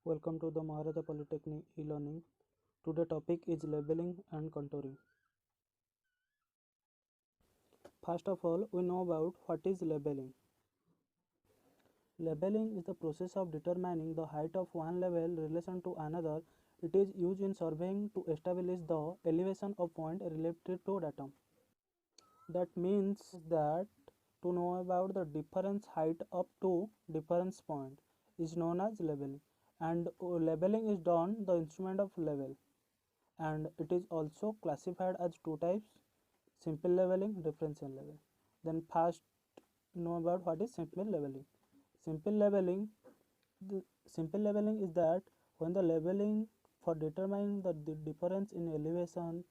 Welcome to the Maharaja Polytechnic e-learning. Today topic is labeling and contouring. First of all, we know about what is labeling. Labeling is the process of determining the height of one level in relation to another. It is used in surveying to establish the elevation of point related to datum. That means that to know about the difference height up to difference point is known as labeling, and labeling is done the instrument of level, and it is also classified as two types: simple leveling, differential leveling. Then first know about what is simple leveling. Simple leveling, the simple leveling is that when the leveling for determining the difference in elevation,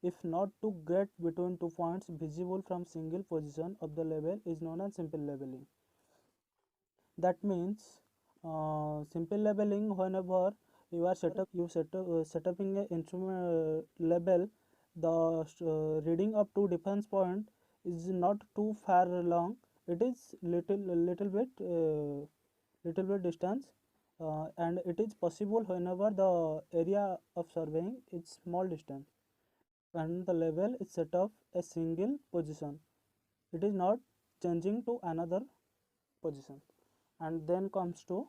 if not too great between 2 points visible from single position of the level, is known as simple leveling. That means simple leveling, whenever you are setting a instrument level, the reading up to difference point is not too far long. It is little bit distance, and it is possible whenever the area of surveying is small distance and the level is set of a single position. It is not changing to another position. And then comes to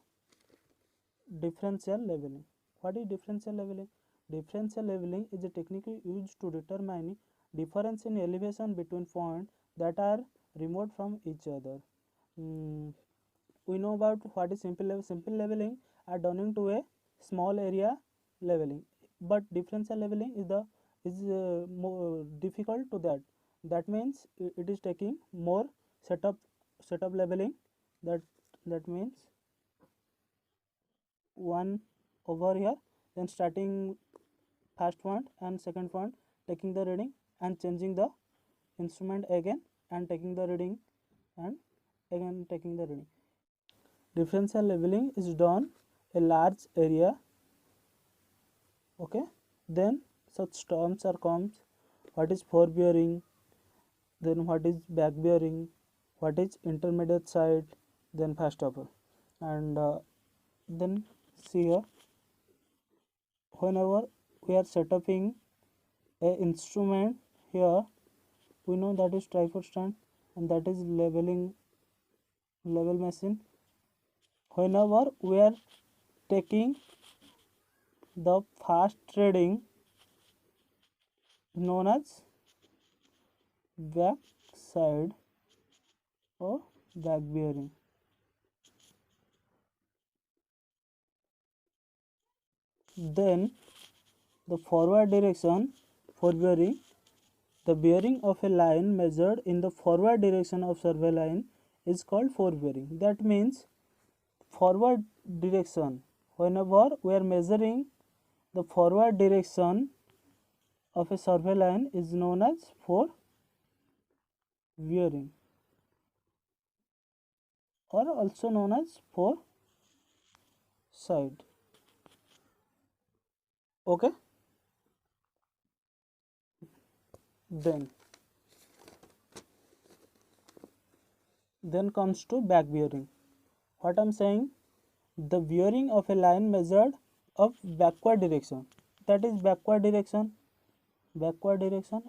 differential leveling. What is differential leveling? Differential leveling is a technique used to determine difference in elevation between points that are remote from each other. We know about what is simple leveling. Simple leveling are done into a small area leveling, but differential leveling is more difficult to that. That means it is taking more setup leveling. That means one over here, then starting first point and second point, taking the reading and changing the instrument again and taking the reading and again taking the reading. Differential leveling is done a large area. Okay, then such terms are comes: what is forebearing, then what is back bearing, what is intermediate side, then first upper. And then see here, whenever we are setting a instrument here, we know that is tripod stand and that is level machine. Whenever we are taking the fast reading, known as back side or back bearing. Then the forward direction, for bearing, the bearing of a line measured in the forward direction of survey line is called forebearing. That means forward direction, whenever we are measuring the forward direction of a survey line, is known as forebearing, or also known as foreside. Okay, then comes to back bearing. What I'm saying, the bearing of a line measured of backward direction, that is backward direction,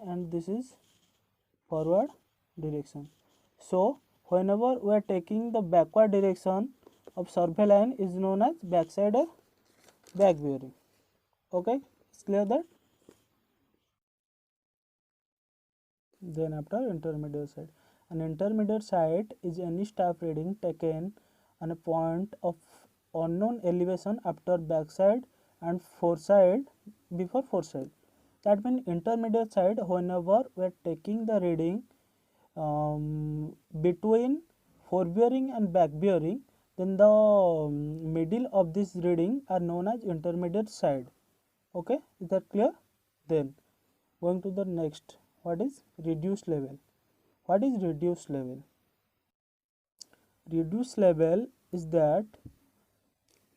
and this is forward direction. So whenever we are taking the backward direction of survey line, is known as backside or back bearing. Okay, it's clear that. Then after intermediate side, an intermediate side is any staff reading taken on a point of unknown elevation after backside and foreside before foreside. That means intermediate side, whenever we are taking the reading between forebearing and back bearing, then the middle of this reading are known as intermediate side. Okay, is that clear? Then going to the next, what is reduced level? What is reduced level? Reduced level is that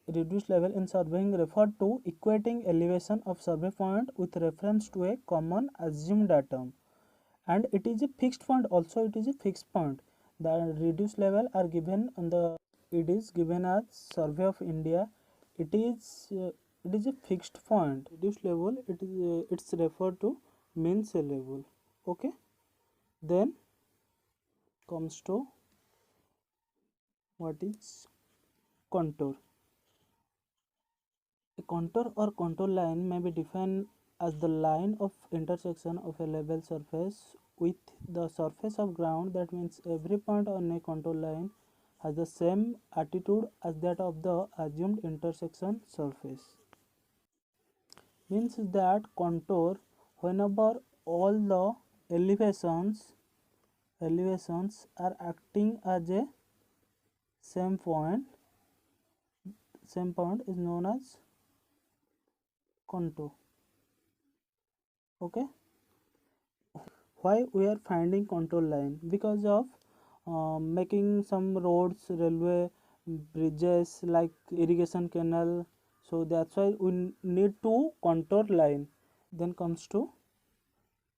reduced level in surveying refer to equating elevation of survey point with reference to a common assumed datum, and it is a fixed point. Also it is a fixed point. The reduced level are given on the, it is given as Survey of India it is a fixed point. Reduced level, it's referred to mean cell level. Okay, then comes to what is contour. A contour or contour line may be defined as the line of intersection of a level surface with the surface of ground. That means every point on a contour line has the same attitude as that of the assumed intersection surface. Means that contour, whenever all the elevations are acting as a same point is known as contour. Okay, why we are finding contour line? Because of making some roads, railway, bridges, like irrigation canal, so that's why we need to contour line. Then comes to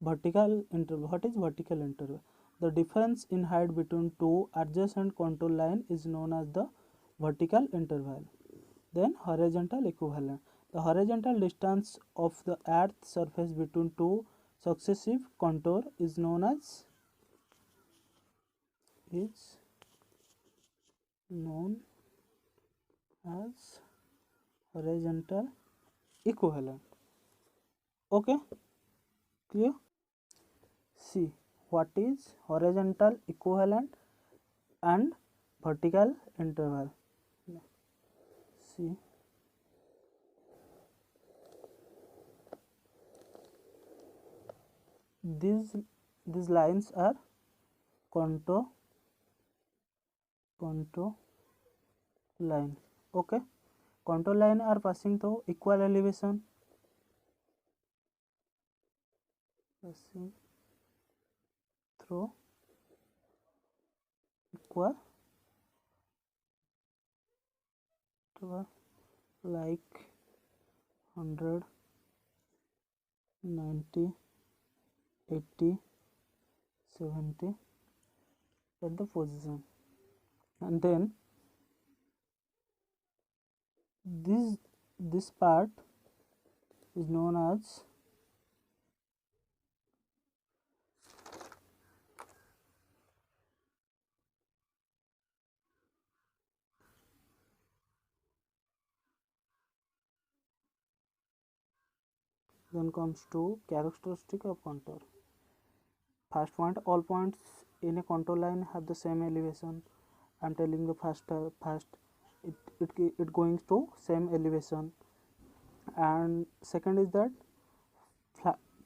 vertical interval. What is vertical interval? The difference in height between two adjacent contour line is known as the vertical interval. Then horizontal equivalent. The horizontal distance of the earth's surface between two successive contour is known as horizontal equivalent. Okay, clear? See what is horizontal equivalent and vertical interval. See, these lines are contour line. Okay, contour line are passing through equal elevation, passing through equal like 100, 90, 80, 70 at the position, and then this part is known as then comes to characteristic of contour. First point, all points in a contour line have the same elevation. I'm telling the first it going to same elevation. And second is that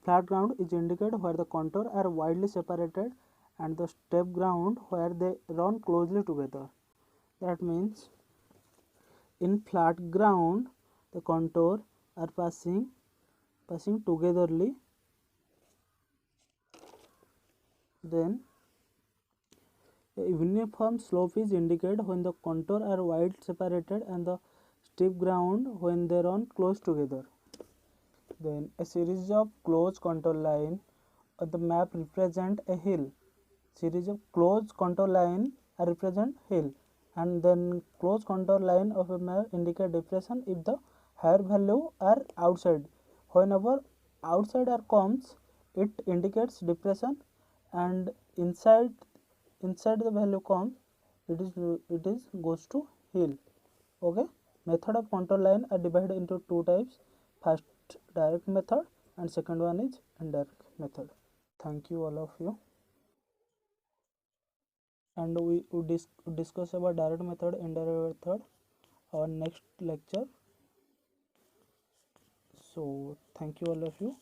flat ground is indicated where the contour are widely separated, and the step ground where they run closely together. That means in flat ground the contour are passing togetherly. Then a uniform slope is indicated when the contour are wide separated and the steep ground when they run close together. Then a series of closed contour line on the map represent a hill. Series of closed contour line represent hill, and then closed contour line of a map indicate depression if the higher value are outside. Whenever outside are comes, it indicates depression, and inside the value comes, it is goes to hill. Okay, method of contour line are divided into two types. First, direct method, and second one is indirect method. Thank you all of you. And we would discuss about direct method, indirect method, our next lecture. So thank you all of you.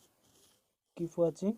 Keep watching.